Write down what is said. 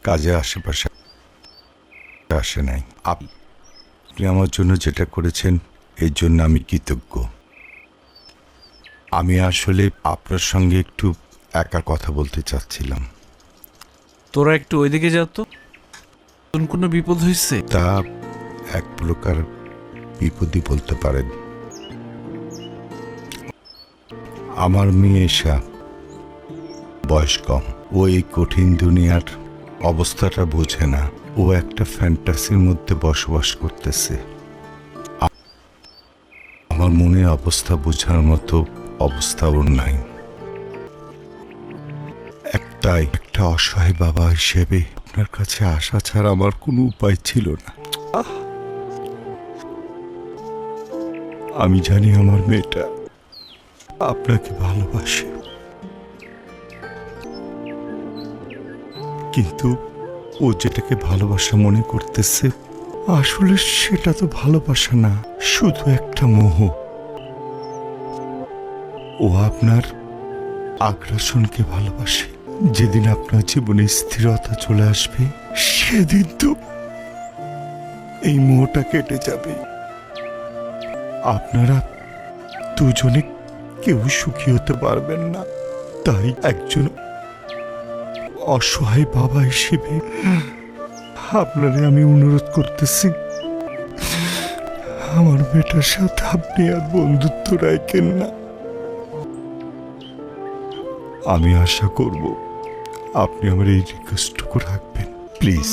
কাজে আশেপাশে আসে নাই। আপনি আমার জন্য যেটা করেছেন এর জন্য আমি কৃতজ্ঞ। আমি আসলে আপনার সঙ্গে একটু একা কথা বলতে চাচ্ছিলাম। তোরা একটু ওইদিকে যা তো, কোনো বিপদ হয়েছে? তা এক প্রকার বিপদই বলতে পারেন। আমার মেয়ে এশা বয়স কম, ও এই কঠিন দুনিয়ার অবস্থাটা বোঝে না। ও একটা ফ্যান্টাসির মধ্যে বসবাস করতেছে। আমার মনে অবস্থা বোঝার মতো অবস্থা ওর নাই। একটা অসহায় বাবা হিসেবে আপনার কাছে আসা ছাড়া আমার কোনো উপায় ছিল না। আমি জানি আমার মেয়েটা আপনাকে ভালোবাসে, কিন্তু ও যেটাকে ভালোবাসা মনে করতেছে আসলে সেটা তো ভালোবাসা না, শুধু একটা মোহ। ও আপনার আগ্রাসনকে ভালোবাসে। যেদিন আপনার জীবনে স্থিরতা চলে আসবে সেদিন তো এই মোহটা কেটে যাবে। আপনারা দুজনে কেউ সুখী হতে পারবেন না। তাই একজন অসহায় বাবা হিসেবে আপনারে আমি অনুরোধ করতেছি, আমার বেটার সাথে আপনি আর বন্ধুত্ব রাখেন না। আমি আশা করব আপনি আমার এই রিকোয়েস্টটুকু রাখবেন, প্লিজ।